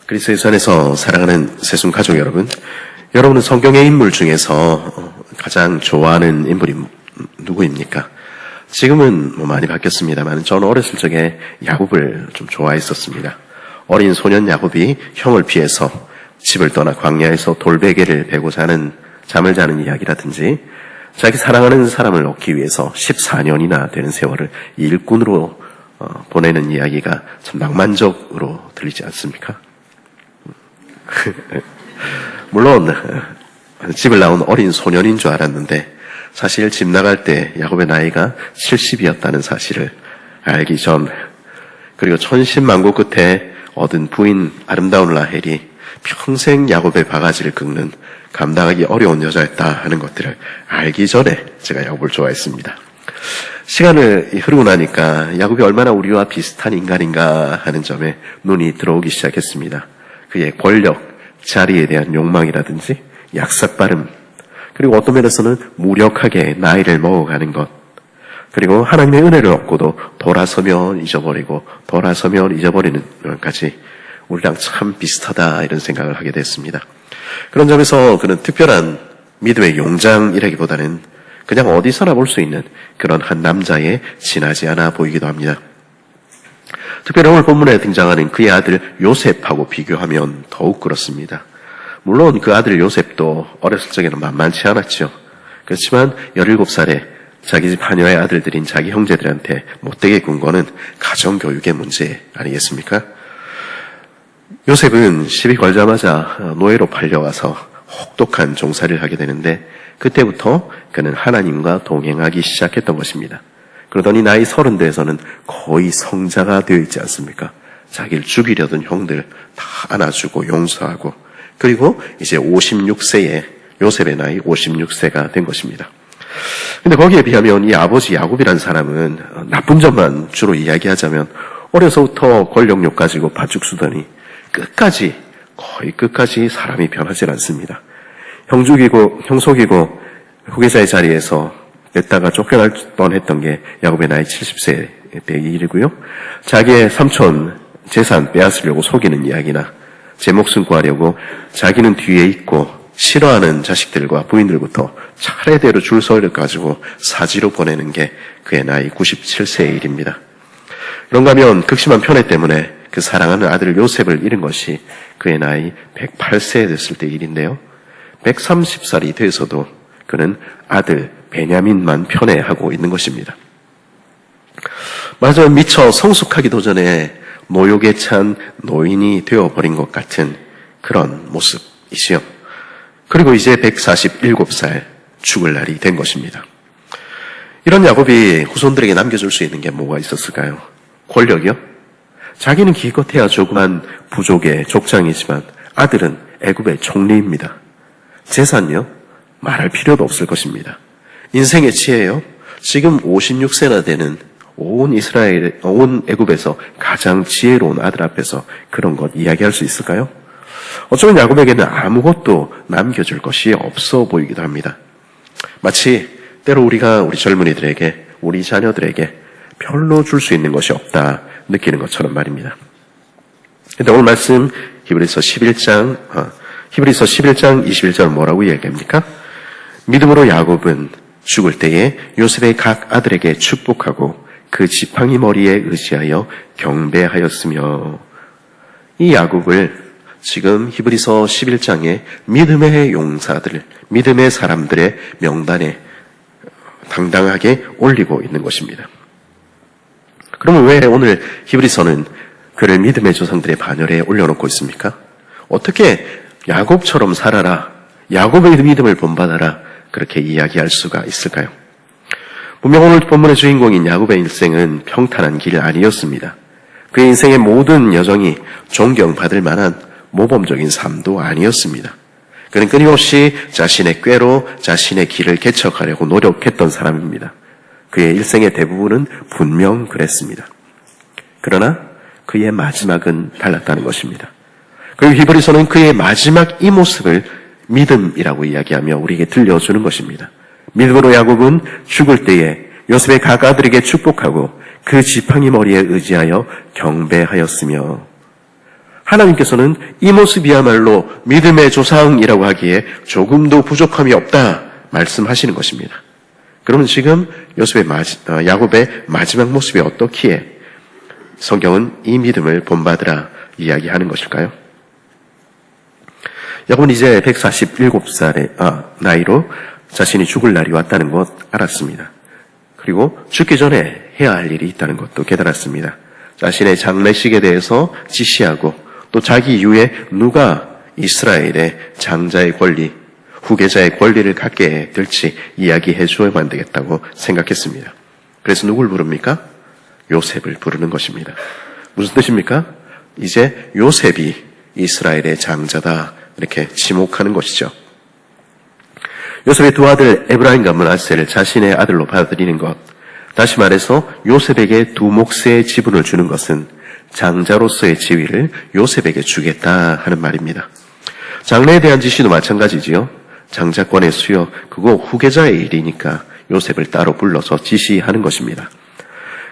그리스도 안에서 사랑하는 새순 가족 여러분, 여러분은 성경의 인물 중에서 가장 좋아하는 인물이 누구입니까? 지금은 많이 바뀌었습니다만 저는 어렸을 적에 야곱을 좀 좋아했었습니다. 어린 소년 야곱이 형을 피해서 집을 떠나 광야에서 돌베개를 베고 잠을 자는 이야기라든지, 자기 사랑하는 사람을 얻기 위해서 14년이나 되는 세월을 일꾼으로 보내는 이야기가 참 낭만적으로 들리지 않습니까? 물론 집을 나온 어린 소년인 줄 알았는데 사실 집 나갈 때 야곱의 나이가 70이었다는 사실을 알기 전, 그리고 천신만고 끝에 얻은 부인 아름다운 라헬이 평생 야곱의 바가지를 긁는 감당하기 어려운 여자였다 하는 것들을 알기 전에 제가 야곱을 좋아했습니다. 시간을 흐르고 나니까 야곱이 얼마나 우리와 비슷한 인간인가 하는 점에 눈이 들어오기 시작했습니다. 그의 권력, 자리에 대한 욕망이라든지 약삭빠름, 그리고 어떤 면에서는 무력하게 나이를 먹어가는 것, 그리고 하나님의 은혜를 얻고도 돌아서면 잊어버리고 돌아서면 잊어버리는 것까지 우리랑 참 비슷하다 이런 생각을 하게 됐습니다. 그런 점에서 그는 특별한 믿음의 용장이라기보다는 그냥 어디서나 볼 수 있는 그런 한 남자에 지나지 않아 보이기도 합니다. 특별히 오늘 본문에 등장하는 그의 아들 요셉하고 비교하면 더욱 그렇습니다. 물론 그 아들 요셉도 어렸을 적에는 만만치 않았죠. 그렇지만 17살에 자기 집 하녀의 아들들인 자기 형제들한테 못되게 군 거는 가정교육의 문제 아니겠습니까? 요셉은 시비 걸자마자 노예로 팔려와서 혹독한 종살이를 하게 되는데, 그때부터 그는 하나님과 동행하기 시작했던 것입니다. 그러더니 나이 30대에서는 거의 성자가 되어 있지 않습니까? 자기를 죽이려던 형들 다 안아주고 용서하고, 그리고 이제 56세에 요셉의 나이 56세가 된 것입니다. 근데 거기에 비하면 이 아버지 야곱이란 사람은 나쁜 점만 주로 이야기하자면 어려서부터 권력욕 가지고 팥죽 쓰더니 거의 끝까지 사람이 변하지 않습니다. 형 속이고 후계자의 자리에서 냈다가 쫓겨날 뻔했던 게 야곱의 나이 70세 때 일이고요. 자기의 삼촌 재산 빼앗으려고 속이는 이야기나 제 목숨 구하려고 자기는 뒤에 있고 싫어하는 자식들과 부인들부터 차례대로 줄 서를 가지고 사지로 보내는 게 그의 나이 97세의 일입니다. 그런가 하면 극심한 편애 때문에 그 사랑하는 아들 요셉을 잃은 것이 그의 나이 108세 됐을 때 일인데요. 130살이 돼서도 그는 아들 베냐민만 편애하고 있는 것입니다. 말하자면 미처 성숙하기도 전에 노욕에 찬 노인이 되어버린 것 같은 그런 모습이지요. 그리고 이제 147살 죽을 날이 된 것입니다. 이런 야곱이 후손들에게 남겨줄 수 있는 게 뭐가 있었을까요? 권력이요? 자기는 기껏해야 조그만 부족의 족장이지만 아들은 애굽의 총리입니다. 재산요? 말할 필요도 없을 것입니다. 인생의 지혜요? 지금 56세나 되는 온 애굽에서 가장 지혜로운 아들 앞에서 그런 것 이야기할 수 있을까요? 어쩌면 야곱에게는 아무것도 남겨줄 것이 없어 보이기도 합니다. 마치 때로 우리가 우리 젊은이들에게, 우리 자녀들에게 별로 줄 수 있는 것이 없다 느끼는 것처럼 말입니다. 근데 오늘 말씀 히브리서 11장 21절 뭐라고 이야기합니까? 믿음으로 야곱은 죽을 때에 요셉의 각 아들에게 축복하고 그 지팡이 머리에 의지하여 경배하였으며, 이 야곱을 지금 히브리서 11장에 믿음의 용사들, 믿음의 사람들의 명단에 당당하게 올리고 있는 것입니다. 그러면 왜 오늘 히브리서는 그를 믿음의 조상들의 반열에 올려놓고 있습니까? 어떻게 야곱처럼 살아라, 야곱의 믿음을 본받아라 그렇게 이야기할 수가 있을까요? 분명 오늘 본문의 주인공인 야곱의 인생은 평탄한 길 아니었습니다. 그의 인생의 모든 여정이 존경받을 만한 모범적인 삶도 아니었습니다. 그는 끊임없이 자신의 꾀로 자신의 길을 개척하려고 노력했던 사람입니다. 그의 일생의 대부분은 분명 그랬습니다. 그러나 그의 마지막은 달랐다는 것입니다. 그리고 히브리서는 그의 마지막 이 모습을 믿음이라고 이야기하며 우리에게 들려주는 것입니다. 믿음으로 야곱은 죽을 때에 요셉의 각 아들에게 축복하고 그 지팡이 머리에 의지하여 경배하였으며, 하나님께서는 이 모습이야말로 믿음의 조상이라고 하기에 조금도 부족함이 없다 말씀하시는 것입니다. 그러면 지금 야곱의 마지막 모습이 어떻기에 성경은 이 믿음을 본받으라 이야기하는 것일까요? 야곱은 이제 147살의 나이로 자신이 죽을 날이 왔다는 것 알았습니다. 그리고 죽기 전에 해야 할 일이 있다는 것도 깨달았습니다. 자신의 장례식에 대해서 지시하고 또 자기 이후에 누가 이스라엘의 장자의 권리, 후계자의 권리를 갖게 될지 이야기해 주어야만 되겠다고 생각했습니다. 그래서 누굴 부릅니까? 요셉을 부르는 것입니다. 무슨 뜻입니까? 이제 요셉이 이스라엘의 장자다 이렇게 지목하는 것이죠. 요셉의 두 아들 에브라임과 므낫세를 자신의 아들로 받아들이는 것, 다시 말해서 요셉에게 두 몫의 지분을 주는 것은 장자로서의 지위를 요셉에게 주겠다 하는 말입니다. 장래에 대한 지시도 마찬가지지요. 장자권의 수여, 그거 후계자의 일이니까 요셉을 따로 불러서 지시하는 것입니다.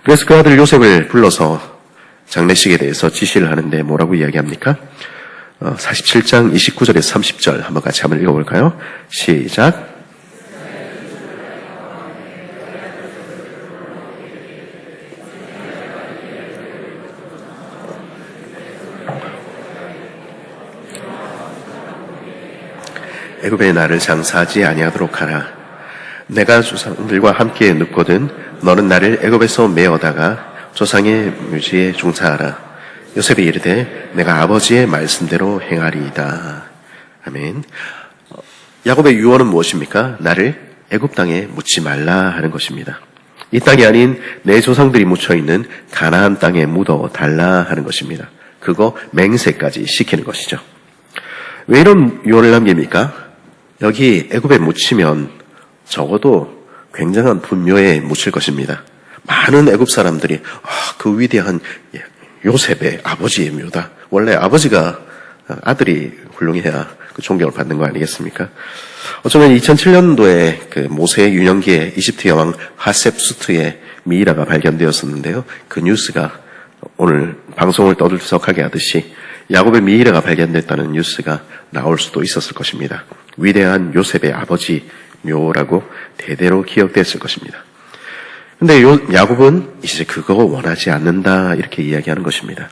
그래서 그 아들 요셉을 불러서 장례식에 대해서 지시를 하는데 뭐라고 이야기합니까? 47장 29절에서 30절 한번 같이 한번 읽어볼까요? 시작. 애굽의 나를 장사하지 아니하도록 하라. 내가 조상들과 함께 눕거든 너는 나를 애굽에서 메어다가 조상의 묘지에 종사하라. 요셉이 이르되 내가 아버지의 말씀대로 행하리이다. 아멘. 야곱의 유언은 무엇입니까? 나를 애굽 땅에 묻지 말라 하는 것입니다. 이 땅이 아닌 내 조상들이 묻혀있는 가나안 땅에 묻어 달라 하는 것입니다. 그거 맹세까지 시키는 것이죠. 왜 이런 유언을 남깁니까? 여기 애굽에 묻히면 적어도 굉장한 분묘에 묻힐 것입니다. 많은 애굽 사람들이 그 위대한 요셉의 아버지의 묘다. 원래 아버지가 아들이 훌륭해야 그 존경을 받는 거 아니겠습니까? 어쩌면 2007년도에 그 모세의 유년기에 이집트 여왕 하셉수트의 미이라가 발견되었었는데요. 그 뉴스가 오늘 방송을 떠들썩하게 하듯이 야곱의 미이라가 발견됐다는 뉴스가 나올 수도 있었을 것입니다. 위대한 요셉의 아버지 묘라고 대대로 기억됐을 것입니다. 근데 야곱은 이제 그거 원하지 않는다 이렇게 이야기하는 것입니다.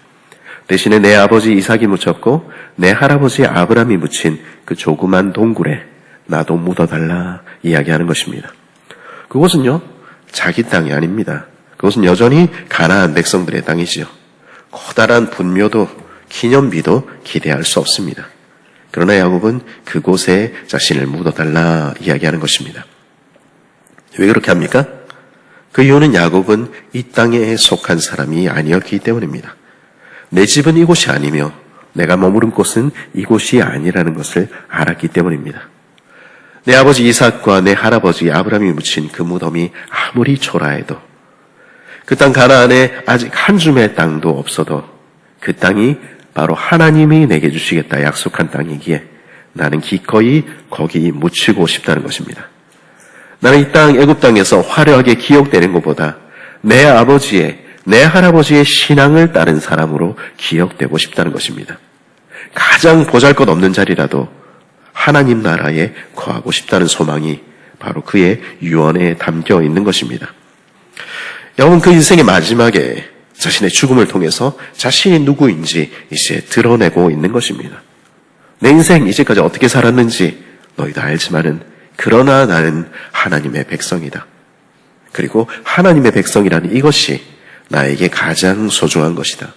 대신에 내 아버지 이삭이 묻혔고 내 할아버지 아브라함이 묻힌 그 조그만 동굴에 나도 묻어달라 이야기하는 것입니다. 그곳은요 자기 땅이 아닙니다. 그것은 여전히 가나안 백성들의 땅이지요. 커다란 분묘도 기념비도 기대할 수 없습니다. 그러나 야곱은 그곳에 자신을 묻어달라 이야기하는 것입니다. 왜 그렇게 합니까? 그 이유는 야곱은 이 땅에 속한 사람이 아니었기 때문입니다. 내 집은 이곳이 아니며 내가 머무른 곳은 이곳이 아니라는 것을 알았기 때문입니다. 내 아버지 이삭과 내 할아버지 아브라함이 묻힌 그 무덤이 아무리 초라해도 그 땅 가나안에 아직 한 줌의 땅도 없어도 그 땅이 바로 하나님이 내게 주시겠다 약속한 땅이기에 나는 기꺼이 거기 묻히고 싶다는 것입니다. 나는 이 땅 애굽 땅에서 화려하게 기억되는 것보다 내 아버지의 내 할아버지의 신앙을 따른 사람으로 기억되고 싶다는 것입니다. 가장 보잘것없는 자리라도 하나님 나라에 거하고 싶다는 소망이 바로 그의 유언에 담겨 있는 것입니다. 야곱은 그 인생의 마지막에 자신의 죽음을 통해서 자신이 누구인지 이제 드러내고 있는 것입니다. 내 인생 이제까지 어떻게 살았는지 너희도 알지만은 그러나 나는 하나님의 백성이다. 그리고 하나님의 백성이라는 이것이 나에게 가장 소중한 것이다.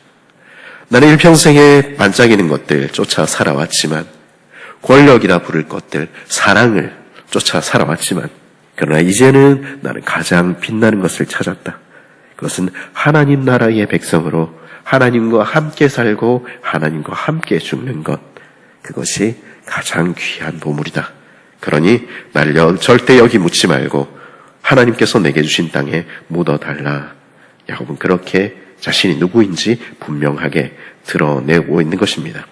나는 일평생에 반짝이는 것들 쫓아 살아왔지만 권력이라 부를 것들, 사랑을 쫓아 살아왔지만 그러나 이제는 나는 가장 빛나는 것을 찾았다. 그것은 하나님 나라의 백성으로 하나님과 함께 살고 하나님과 함께 죽는 것, 그것이 가장 귀한 보물이다. 그러니 나를 절대 여기 묻지 말고 하나님께서 내게 주신 땅에 묻어달라. 야곱은 그렇게 자신이 누구인지 분명하게 드러내고 있는 것입니다.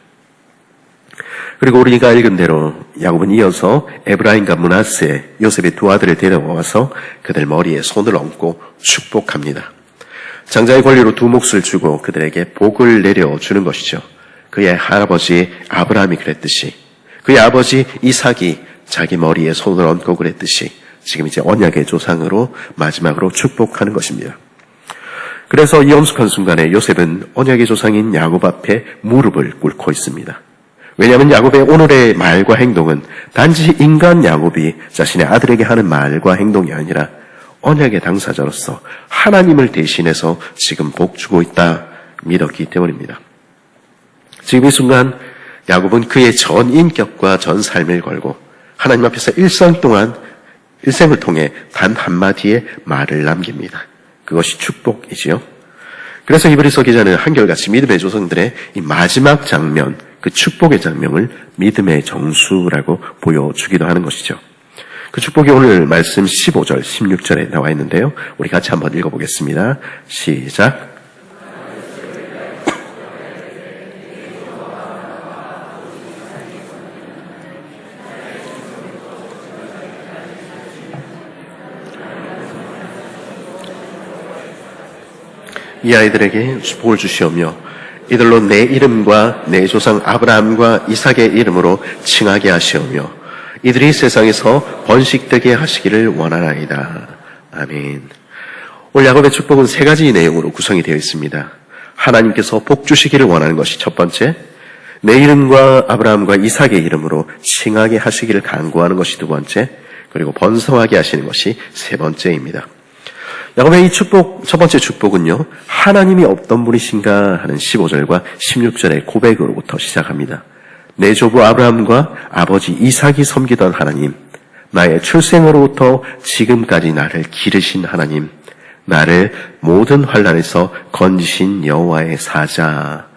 그리고 우리가 읽은 대로 야곱은 이어서 에브라임과 므낫세, 요셉의 두 아들을 데려와서 그들 머리에 손을 얹고 축복합니다. 장자의 권리로 두 몫을 주고 그들에게 복을 내려주는 것이죠. 그의 할아버지 아브라함이 그랬듯이, 그의 아버지 이삭이 자기 머리에 손을 얹고 그랬듯이 지금 이제 언약의 조상으로 마지막으로 축복하는 것입니다. 그래서 이 엄숙한 순간에 요셉은 언약의 조상인 야곱 앞에 무릎을 꿇고 있습니다. 왜냐하면 야곱의 오늘의 말과 행동은 단지 인간 야곱이 자신의 아들에게 하는 말과 행동이 아니라 언약의 당사자로서 하나님을 대신해서 지금 복 주고 있다 믿었기 때문입니다. 지금 이 순간 야곱은 그의 전 인격과 전 삶을 걸고 하나님 앞에서 일생을 통해 단 한마디의 말을 남깁니다. 그것이 축복이지요. 그래서 히브리서 기자는 한결같이 믿음의 조상들의 이 마지막 장면, 그 축복의 장면을 믿음의 정수라고 보여주기도 하는 것이죠. 그 축복이 오늘 말씀 15절, 16절에 나와 있는데요. 우리 같이 한번 읽어보겠습니다. 시작. 이 아이들에게 축복을 주시오며 이들로 내 이름과 내 조상 아브라함과 이삭의 이름으로 칭하게 하시오며 이들이 세상에서 번식되게 하시기를 원하나이다. 아멘. 오늘 야곱의 축복은 세 가지 내용으로 구성이 되어 있습니다. 하나님께서 복 주시기를 원하는 것이 첫 번째, 내 이름과 아브라함과 이삭의 이름으로 칭하게 하시기를 간구하는 것이 두 번째, 그리고 번성하게 하시는 것이 세 번째입니다. 야곱의 이 축복, 첫 번째 축복은요, 하나님이 어떤 분이신가 하는 15절과 16절의 고백으로부터 시작합니다. 내 조부 아브라함과 아버지 이삭이 섬기던 하나님, 나의 출생으로부터 지금까지 나를 기르신 하나님, 나를 모든 환난에서 건지신 여호와의 사자.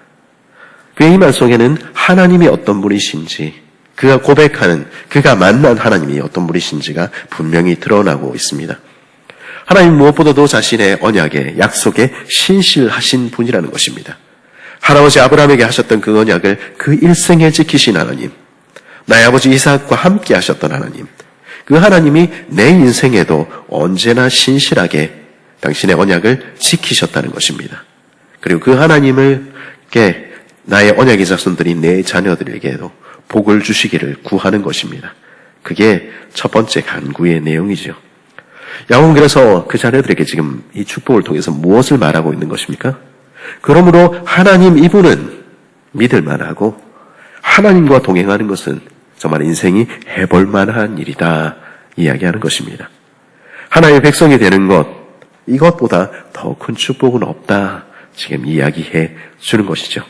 그의 이 말 속에는 하나님이 어떤 분이신지, 그가 고백하는, 그가 만난 하나님이 어떤 분이신지가 분명히 드러나고 있습니다. 하나님 무엇보다도 자신의 언약에, 약속에 신실하신 분이라는 것입니다. 할아버지 아브라함에게 하셨던 그 언약을 그 일생에 지키신 하나님, 나의 아버지 이삭과 함께 하셨던 하나님, 그 하나님이 내 인생에도 언제나 신실하게 당신의 언약을 지키셨다는 것입니다. 그리고 그 하나님을께 나의 언약의 자손들이 내 자녀들에게도 복을 주시기를 구하는 것입니다. 그게 첫 번째 간구의 내용이죠. 야곱은 그래서 그 자녀들에게 지금 이 축복을 통해서 무엇을 말하고 있는 것입니까? 그러므로 하나님 이분은 믿을 만하고 하나님과 동행하는 것은 정말 인생이 해볼 만한 일이다 이야기하는 것입니다. 하나님의 백성이 되는 것, 이것보다 더 큰 축복은 없다 지금 이야기해 주는 것이죠.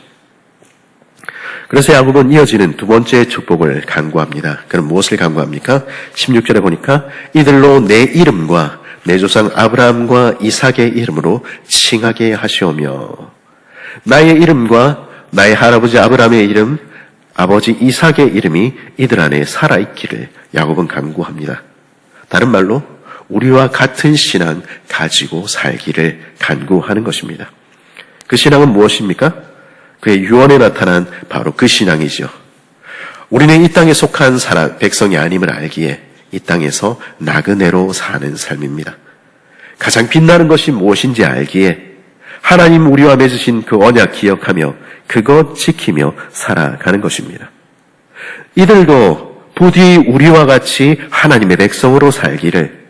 그래서 야곱은 이어지는 두 번째 축복을 간구합니다. 그럼 무엇을 간구합니까? 16절에 보니까 이들로 내 이름과 내 조상 아브라함과 이삭의 이름으로 칭하게 하시오며, 나의 이름과 나의 할아버지 아브라함의 이름, 아버지 이삭의 이름이 이들 안에 살아있기를 야곱은 간구합니다. 다른 말로 우리와 같은 신앙 가지고 살기를 간구하는 것입니다. 그 신앙은 무엇입니까? 그의 유언에 나타난 바로 그 신앙이죠. 우리는 이 땅에 속한 백성이 아님을 알기에 이 땅에서 나그네로 사는 삶입니다. 가장 빛나는 것이 무엇인지 알기에 하나님 우리와 맺으신 그 언약 기억하며 그것 지키며 살아가는 것입니다. 이들도 부디 우리와 같이 하나님의 백성으로 살기를,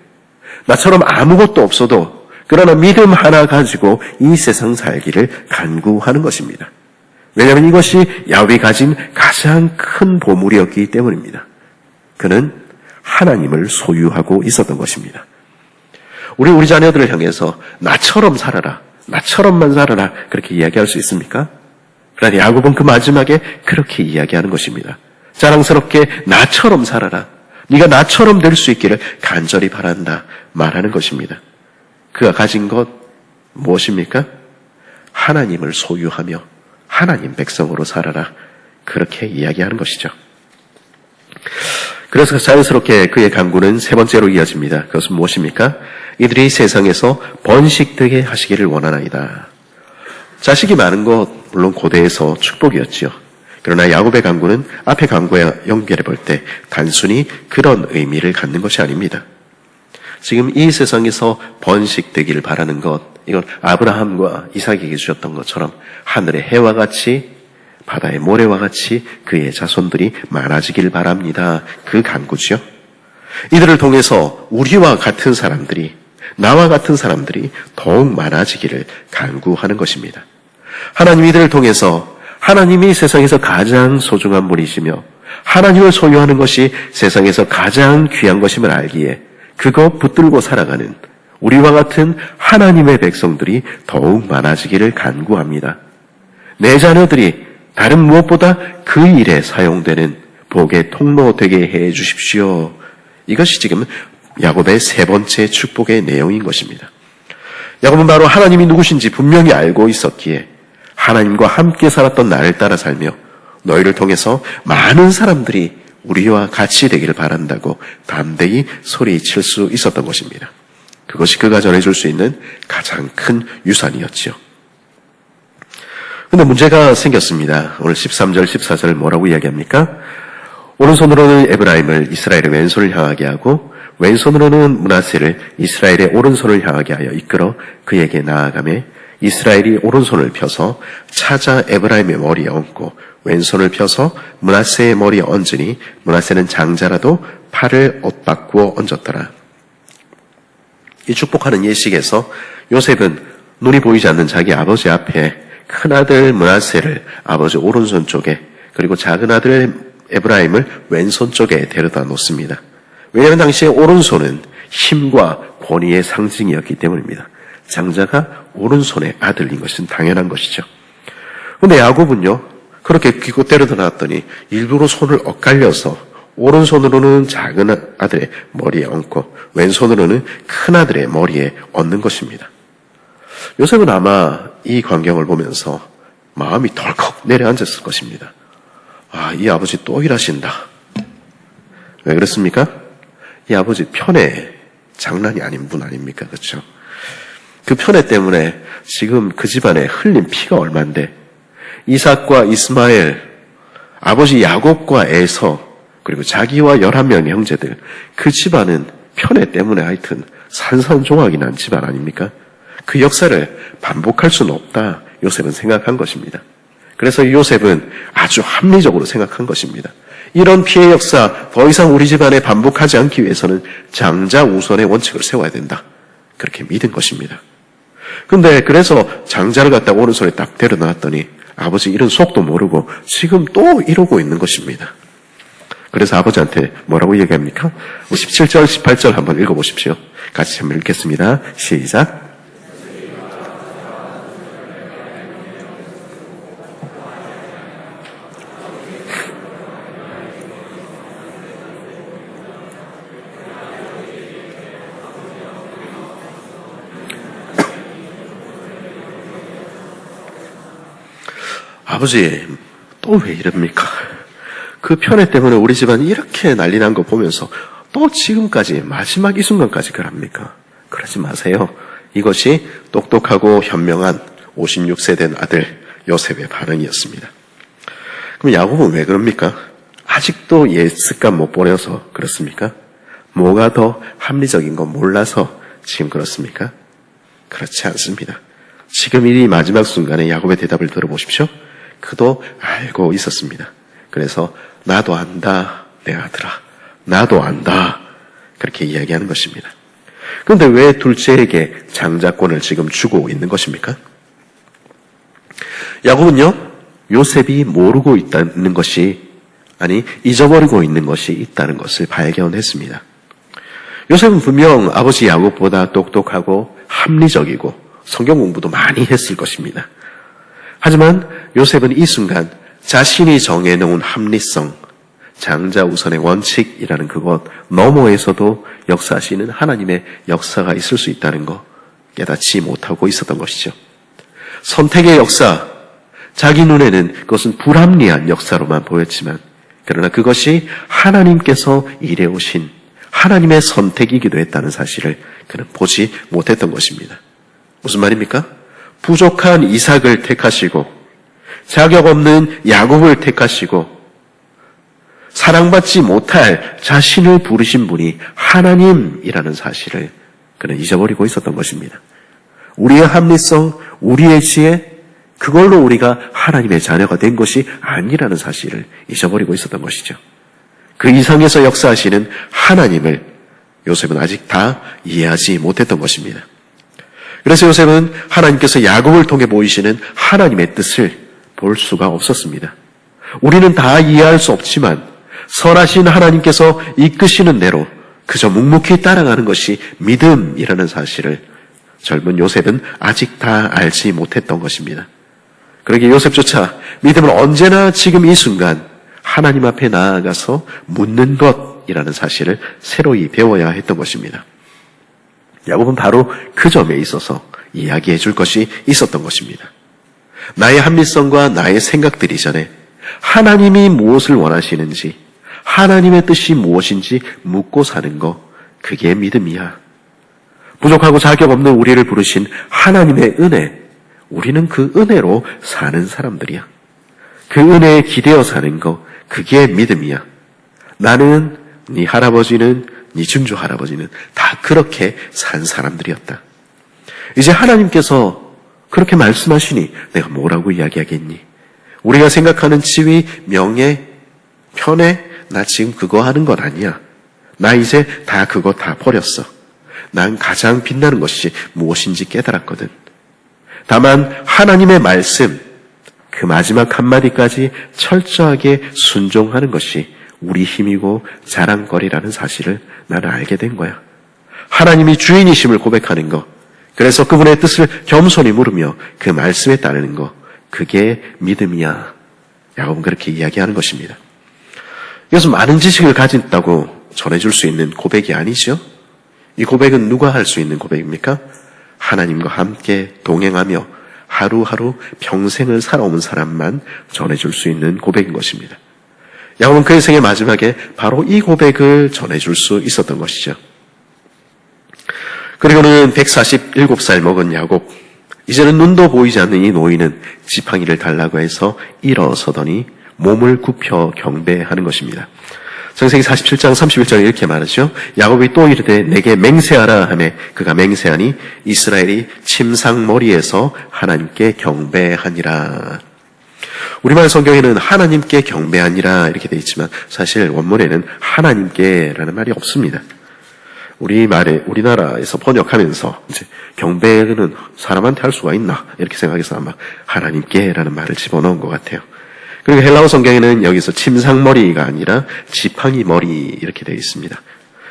나처럼 아무것도 없어도 그러나 믿음 하나 가지고 이 세상 살기를 간구하는 것입니다. 왜냐하면 이것이 야곱이 가진 가장 큰 보물이었기 때문입니다. 그는 하나님을 소유하고 있었던 것입니다. 우리 자녀들을 향해서 나처럼 살아라, 나처럼만 살아라 그렇게 이야기할 수 있습니까? 그러나 야곱은 그 마지막에 그렇게 이야기하는 것입니다. 자랑스럽게 나처럼 살아라, 네가 나처럼 될 수 있기를 간절히 바란다 말하는 것입니다. 그가 가진 것 무엇입니까? 하나님을 소유하며 하나님 백성으로 살아라, 그렇게 이야기하는 것이죠. 그래서 자연스럽게 그의 간구는 세 번째로 이어집니다. 그것은 무엇입니까? 이들이 세상에서 번식되게 하시기를 원하나이다. 자식이 많은 것 물론 고대에서 축복이었지요. 그러나 야곱의 간구는 앞의 간구와 연결해 볼 때 단순히 그런 의미를 갖는 것이 아닙니다. 지금 이 세상에서 번식되기를 바라는 것, 이건 아브라함과 이삭에게 주셨던 것처럼 하늘의 해와 같이 바다의 모래와 같이 그의 자손들이 많아지길 바랍니다. 그 간구죠. 이들을 통해서 우리와 같은 사람들이, 나와 같은 사람들이 더욱 많아지기를 간구하는 것입니다. 하나님 이들을 통해서 하나님이 세상에서 가장 소중한 분이시며 하나님을 소유하는 것이 세상에서 가장 귀한 것임을 알기에 그거 붙들고 살아가는 우리와 같은 하나님의 백성들이 더욱 많아지기를 간구합니다. 내 자녀들이 다른 무엇보다 그 일에 사용되는 복의 통로 되게 해 주십시오. 이것이 지금 야곱의 세 번째 축복의 내용인 것입니다. 야곱은 바로 하나님이 누구신지 분명히 알고 있었기에 하나님과 함께 살았던 나를 따라 살며 너희를 통해서 많은 사람들이 우리와 같이 되기를 바란다고 담대히 소리칠 수 있었던 것입니다. 그것이 그가 전해줄 수 있는 가장 큰 유산이었지요. 근데 문제가 생겼습니다. 오늘 13절, 14절을 뭐라고 이야기합니까? 오른손으로는 에브라임을 이스라엘의 왼손을 향하게 하고 왼손으로는 므낫세를 이스라엘의 오른손을 향하게 하여 이끌어 그에게 나아가매 이스라엘이 오른손을 펴서 찾아 에브라임의 머리에 얹고 왼손을 펴서 므낫세의 머리에 얹으니 므낫세는 장자라도 팔을 옷바꾸어 얹었더라. 이 축복하는 예식에서 요셉은 눈이 보이지 않는 자기 아버지 앞에 큰아들 므낫세를 아버지 오른손 쪽에 그리고 작은 아들 에브라임을 왼손 쪽에 데려다 놓습니다. 왜냐하면 당시에 오른손은 힘과 권위의 상징이었기 때문입니다. 장자가 오른손의 아들인 것은 당연한 것이죠. 그런데 야곱은요, 그렇게 귀고 데려다 놨더니 일부러 손을 엇갈려서 오른손으로는 작은 아들의 머리에 얹고 왼손으로는 큰 아들의 머리에 얹는 것입니다. 요셉은 아마 이 광경을 보면서 마음이 덜컥 내려앉았을 것입니다. 아, 이 아버지 또 일하신다. 왜 그렇습니까? 이 아버지 편애 장난이 아닌 분 아닙니까? 그렇죠? 그 편애 때문에 지금 그 집안에 흘린 피가 얼만데 이삭과 이스마엘, 아버지 야곱과 에서 그리고 자기와 11명의 형제들, 그 집안은 편애 때문에 하여튼 산산조각이 난 집안 아닙니까? 그 역사를 반복할 수는 없다, 요셉은 생각한 것입니다. 그래서 요셉은 아주 합리적으로 생각한 것입니다. 이런 피해 역사 더 이상 우리 집안에 반복하지 않기 위해서는 장자 우선의 원칙을 세워야 된다, 그렇게 믿은 것입니다. 근데 그래서 장자를 갖다 오른손에 딱 데려놨더니 아버지 일은 속도 모르고 지금 또 이러고 있는 것입니다. 그래서 아버지한테 뭐라고 얘기합니까? 17절, 18절 한번 읽어보십시오. 같이 한번 읽겠습니다. 시작. 아버지, 또 왜 이럽니까? 그 편애 때문에 우리 집안이 이렇게 난리 난 거 보면서 또 지금까지 마지막 이 순간까지 그럽니까? 그러지 마세요. 이것이 똑똑하고 현명한 56세 된 아들 요셉의 반응이었습니다. 그럼 야곱은 왜 그럽니까? 아직도 옛 습관 못 버려서 그렇습니까? 뭐가 더 합리적인 건 몰라서 지금 그렇습니까? 그렇지 않습니다. 지금 이 마지막 순간에 야곱의 대답을 들어보십시오. 그도 알고 있었습니다. 그래서 나도 안다, 내 아들아. 나도 안다. 그렇게 이야기하는 것입니다. 그런데 왜 둘째에게 장자권을 지금 주고 있는 것입니까? 야곱은요, 요셉이 모르고 있다는 것이, 아니 잊어버리고 있는 것이 있다는 것을 발견했습니다. 요셉은 분명 아버지 야곱보다 똑똑하고 합리적이고 성경 공부도 많이 했을 것입니다. 하지만 요셉은 이 순간 자신이 정해놓은 합리성, 장자 우선의 원칙이라는 그것 너머에서도 역사하시는 하나님의 역사가 있을 수 있다는 것 깨닫지 못하고 있었던 것이죠. 선택의 역사, 자기 눈에는 그것은 불합리한 역사로만 보였지만 그러나 그것이 하나님께서 일해오신 하나님의 선택이기도 했다는 사실을 그는 보지 못했던 것입니다. 무슨 말입니까? 부족한 이삭을 택하시고 자격 없는 야곱을 택하시고 사랑받지 못할 자신을 부르신 분이 하나님이라는 사실을 그는 잊어버리고 있었던 것입니다. 우리의 합리성, 우리의 지혜, 그걸로 우리가 하나님의 자녀가 된 것이 아니라는 사실을 잊어버리고 있었던 것이죠. 그 이상에서 역사하시는 하나님을 요셉은 아직 다 이해하지 못했던 것입니다. 그래서 요셉은 하나님께서 야곱을 통해 보이시는 하나님의 뜻을 볼 수가 없었습니다. 우리는 다 이해할 수 없지만 선하신 하나님께서 이끄시는 대로 그저 묵묵히 따라가는 것이 믿음이라는 사실을 젊은 요셉은 아직 다 알지 못했던 것입니다. 그러기에 요셉조차 믿음을 언제나 지금 이 순간 하나님 앞에 나아가서 묻는 것이라는 사실을 새로이 배워야 했던 것입니다. 야곱은 바로 그 점에 있어서 이야기해 줄 것이 있었던 것입니다. 나의 합리성과 나의 생각들이 전에 하나님이 무엇을 원하시는지, 하나님의 뜻이 무엇인지 묻고 사는 것, 그게 믿음이야. 부족하고 자격 없는 우리를 부르신 하나님의 은혜, 우리는 그 은혜로 사는 사람들이야. 그 은혜에 기대어 사는 것, 그게 믿음이야. 나는, 네 할아버지는, 네 증조 할아버지는 다 그렇게 산 사람들이었다. 이제 하나님께서 그렇게 말씀하시니 내가 뭐라고 이야기하겠니? 우리가 생각하는 지위, 명예, 편애, 나 지금 그거 하는 건 아니야. 나 이제 다 그거 다 버렸어. 난 가장 빛나는 것이 무엇인지 깨달았거든. 다만 하나님의 말씀, 그 마지막 한마디까지 철저하게 순종하는 것이 우리 힘이고 자랑거리라는 사실을 나는 알게 된 거야. 하나님이 주인이심을 고백하는 것, 그래서 그분의 뜻을 겸손히 물으며 그 말씀에 따르는 것, 그게 믿음이야. 야곱은 그렇게 이야기하는 것입니다. 이것은 많은 지식을 가졌다고 전해줄 수 있는 고백이 아니죠. 이 고백은 누가 할 수 있는 고백입니까? 하나님과 함께 동행하며 하루하루 평생을 살아온 사람만 전해줄 수 있는 고백인 것입니다. 야곱은 그의 생의 마지막에 바로 이 고백을 전해줄 수 있었던 것이죠. 그리고는 147살 먹은 야곱, 이제는 눈도 보이지 않는 이 노인은 지팡이를 달라고 해서 일어서더니 몸을 굽혀 경배하는 것입니다. 창세기 47장 31절에 이렇게 말하죠. 야곱이 또 이르되 내게 맹세하라 하며 그가 맹세하니 이스라엘이 침상머리에서 하나님께 경배하니라. 우리말 성경에는 하나님께 경배하니라 이렇게 되어 있지만 사실 원문에는 하나님께라는 말이 없습니다. 우리나라에서 번역하면서 이제 경배는 사람한테 할 수가 있나 이렇게 생각해서 아마 하나님께라는 말을 집어넣은 것 같아요. 그리고 헬라어 성경에는 여기서 침상머리가 아니라 지팡이머리 이렇게 되어 있습니다.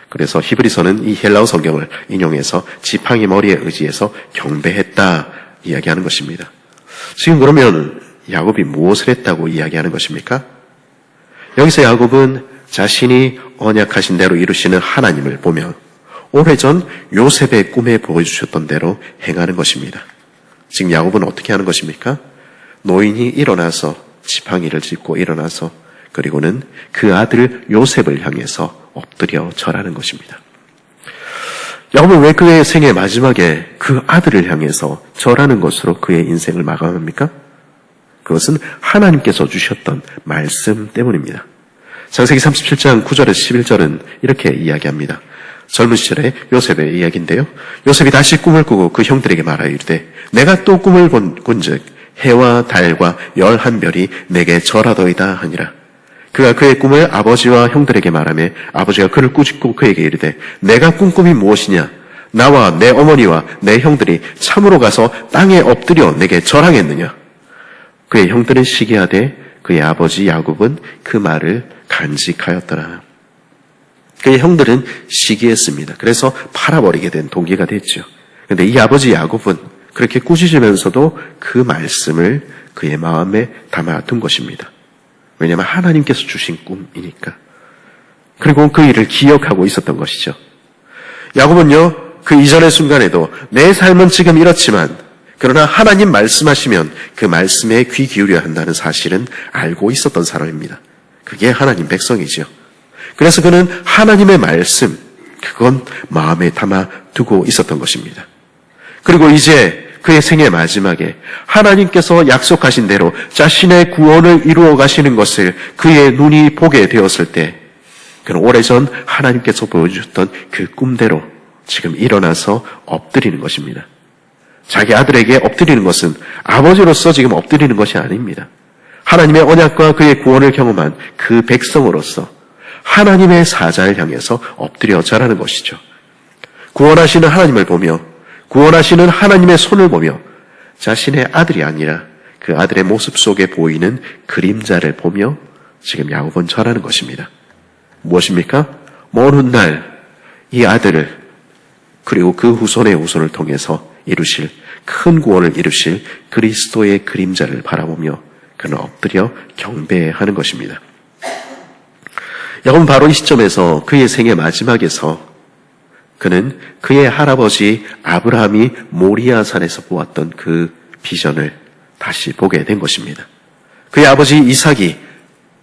그래서 히브리서는 이 헬라어 성경을 인용해서 지팡이머리에 의지해서 경배했다 이야기하는 것입니다. 지금 그러면 야곱이 무엇을 했다고 이야기하는 것입니까? 여기서 야곱은 자신이 언약하신 대로 이루시는 하나님을 보며 오래전 요셉의 꿈에 보여주셨던 대로 행하는 것입니다. 지금 야곱은 어떻게 하는 것입니까? 노인이 일어나서 지팡이를 짚고 일어나서 그리고는 그 아들 요셉을 향해서 엎드려 절하는 것입니다. 야곱은 왜 그의 생의 마지막에 그 아들을 향해서 절하는 것으로 그의 인생을 마감합니까? 그것은 하나님께서 주셨던 말씀 때문입니다. 창세기 37장 9절에서 11절은 이렇게 이야기합니다. 젊은 시절의 요셉의 이야기인데요. 요셉이 다시 꿈을 꾸고 그 형들에게 말하여 이르되 내가 또 꿈을 본즉 해와 달과 11별이 내게 절하더이다 하니라. 그가 그의 꿈을 아버지와 형들에게 말하며 아버지가 그를 꾸짖고 그에게 이르되 내가 꾼 꿈이 무엇이냐? 나와 내 어머니와 내 형들이 참으로 가서 땅에 엎드려 내게 절하겠느냐? 그의 형들은 시기하되 그의 아버지 야곱은 그 말을 간직하였더라. 그의 형들은 시기했습니다. 그래서 팔아버리게 된 동기가 됐죠. 그런데 이 아버지 야곱은 그렇게 꾸짖으면서도 그 말씀을 그의 마음에 담아둔 것입니다. 왜냐하면 하나님께서 주신 꿈이니까. 그리고 그 일을 기억하고 있었던 것이죠. 야곱은요, 그 이전의 순간에도 내 삶은 지금 이렇지만 그러나 하나님 말씀하시면 그 말씀에 귀 기울여야 한다는 사실은 알고 있었던 사람입니다. 그게 하나님 백성이죠. 그래서 그는 하나님의 말씀, 그건 마음에 담아두고 있었던 것입니다. 그리고 이제 그의 생의 마지막에 하나님께서 약속하신 대로 자신의 구원을 이루어 가시는 것을 그의 눈이 보게 되었을 때 그는 오래전 하나님께서 보여주셨던 그 꿈대로 지금 일어나서 엎드리는 것입니다. 자기 아들에게 엎드리는 것은 아버지로서 지금 엎드리는 것이 아닙니다. 하나님의 언약과 그의 구원을 경험한 그 백성으로서 하나님의 사자를 향해서 엎드려 절하는 것이죠. 구원하시는 하나님을 보며 구원하시는 하나님의 손을 보며 자신의 아들이 아니라 그 아들의 모습 속에 보이는 그림자를 보며 지금 야곱은 절하는 것입니다. 무엇입니까? 먼 훗날 이 아들을 그리고 그 후손의 후손을 통해서 이루실 큰 구원을 이루실 그리스도의 그림자를 바라보며 그는 엎드려 경배하는 것입니다. 야곱은 바로 이 시점에서 그의 생애 마지막에서 그는 그의 할아버지 아브라함이 모리아 산에서 보았던 그 비전을 다시 보게 된 것입니다. 그의 아버지 이삭이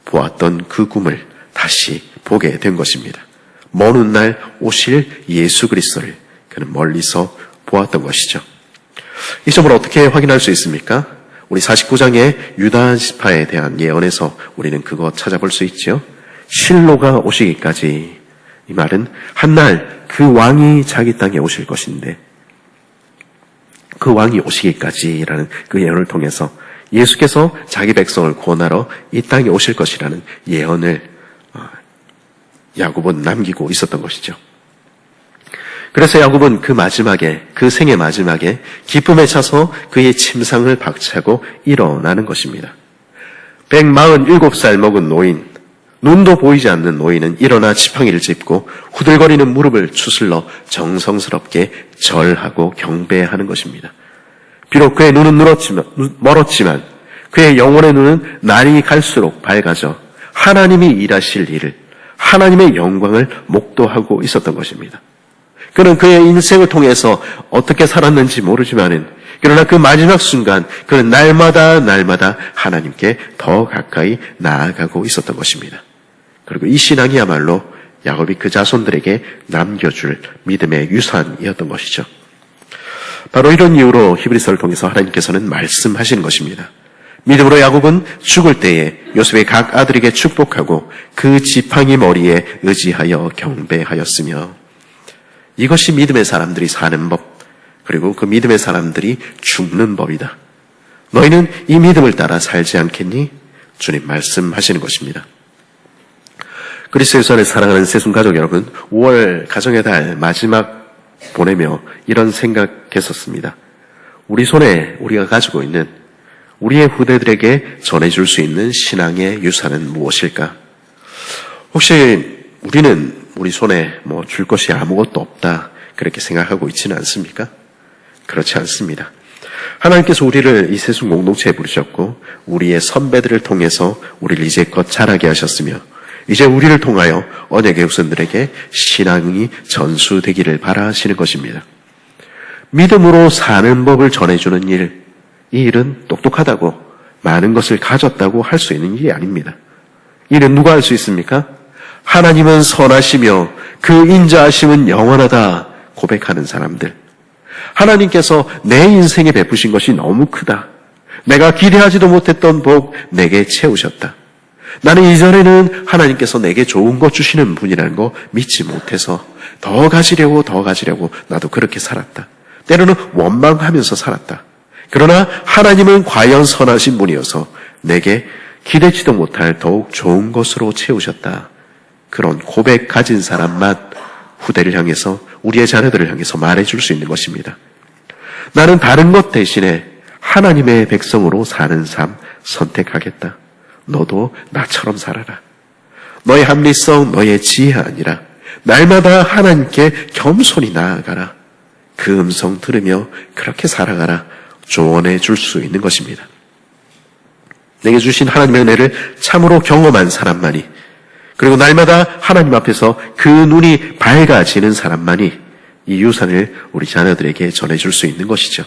보았던 그 꿈을 다시 보게 된 것입니다. 먼 훗날 오실 예수 그리스도를 그는 멀리서 보았던 것이죠. 이 점을 어떻게 확인할 수 있습니까? 우리 49장의 유다 지파에 대한 예언에서 우리는 그거 찾아볼 수 있죠. 실로가 오시기까지, 이 말은 한날 그 왕이 자기 땅에 오실 것인데 그 왕이 오시기까지라는 그 예언을 통해서 예수께서 자기 백성을 구원하러 이 땅에 오실 것이라는 예언을 야곱은 남기고 있었던 것이죠. 그래서 야곱은 그 마지막에, 그 생의 마지막에 기쁨에 차서 그의 침상을 박차고 일어나는 것입니다. 147살 먹은 노인, 눈도 보이지 않는 노인은 일어나 지팡이를 짚고 후들거리는 무릎을 추슬러 정성스럽게 절하고 경배하는 것입니다. 비록 그의 눈은 멀었지만 그의 영혼의 눈은 날이 갈수록 밝아져 하나님이 일하실 일을, 하나님의 영광을 목도하고 있었던 것입니다. 그는 그의 인생을 통해서 어떻게 살았는지 모르지만은, 그러나 그 마지막 순간 그는 날마다 하나님께 더 가까이 나아가고 있었던 것입니다. 그리고 이 신앙이야말로 야곱이 그 자손들에게 남겨줄 믿음의 유산이었던 것이죠. 바로 이런 이유로 히브리서를 통해서 하나님께서는 말씀하시는 것입니다. 믿음으로 야곱은 죽을 때에 요셉의 각 아들에게 축복하고 그 지팡이 머리에 의지하여 경배하였으며, 이것이 믿음의 사람들이 사는 법, 그리고 그 믿음의 사람들이 죽는 법이다. 너희는 이 믿음을 따라 살지 않겠니? 주님 말씀하시는 것입니다. 그리스도의 안에 사랑하는 새순 가족 여러분, 5월 가정의 달 마지막 보내며 이런 생각했었습니다. 우리 손에 우리가 가지고 있는, 우리의 후대들에게 전해줄 수 있는 신앙의 유산은 무엇일까? 혹시 우리는 우리 손에 줄 것이 아무것도 없다, 그렇게 생각하고 있지는 않습니까? 그렇지 않습니다. 하나님께서 우리를 이 새순 공동체에 부르셨고 우리의 선배들을 통해서 우리를 이제껏 자라게 하셨으며 이제 우리를 통하여 언약의 후손들에게 신앙이 전수되기를 바라시는 것입니다. 믿음으로 사는 법을 전해주는 일, 이 일은 똑똑하다고 많은 것을 가졌다고 할 수 있는 일이 아닙니다. 이 일은 누가 할 수 있습니까? 하나님은 선하시며 그 인자하심은 영원하다 고백하는 사람들. 하나님께서 내 인생에 베푸신 것이 너무 크다. 내가 기대하지도 못했던 복 내게 채우셨다. 나는 이전에는 하나님께서 내게 좋은 것 주시는 분이라는 거 믿지 못해서 더 가지려고 나도 그렇게 살았다. 때로는 원망하면서 살았다. 그러나 하나님은 과연 선하신 분이어서 내게 기대치도 못할 더욱 좋은 것으로 채우셨다. 그런 고백 가진 사람만 후대를 향해서, 우리의 자녀들을 향해서 말해줄 수 있는 것입니다. 나는 다른 것 대신에 하나님의 백성으로 사는 삶 선택하겠다. 너도 나처럼 살아라. 너의 합리성, 너의 지혜 아니라 날마다 하나님께 겸손히 나아가라. 그 음성 들으며 그렇게 살아가라. 조언해 줄 수 있는 것입니다. 내게 주신 하나님의 은혜를 참으로 경험한 사람만이, 그리고 날마다 하나님 앞에서 그 눈이 밝아지는 사람만이 이 유산을 우리 자녀들에게 전해줄 수 있는 것이죠.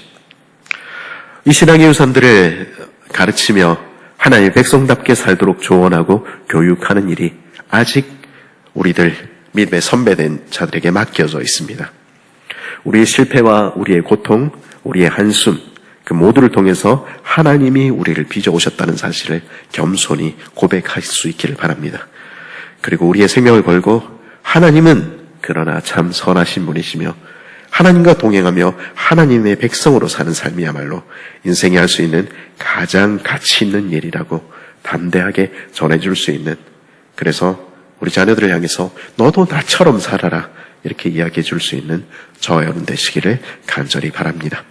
이 신앙의 유산들을 가르치며 하나님의 백성답게 살도록 조언하고 교육하는 일이 아직 우리들 믿음의 선배된 자들에게 맡겨져 있습니다. 우리의 실패와 우리의 고통, 우리의 한숨, 그 모두를 통해서 하나님이 우리를 빚어오셨다는 사실을 겸손히 고백할 수 있기를 바랍니다. 그리고 우리의 생명을 걸고 하나님은 그러나 참 선하신 분이시며 하나님과 동행하며 하나님의 백성으로 사는 삶이야말로 인생이 할 수 있는 가장 가치 있는 일이라고 담대하게 전해줄 수 있는, 그래서 우리 자녀들을 향해서 너도 나처럼 살아라 이렇게 이야기해 줄 수 있는 저와 여러분 되시기를 간절히 바랍니다.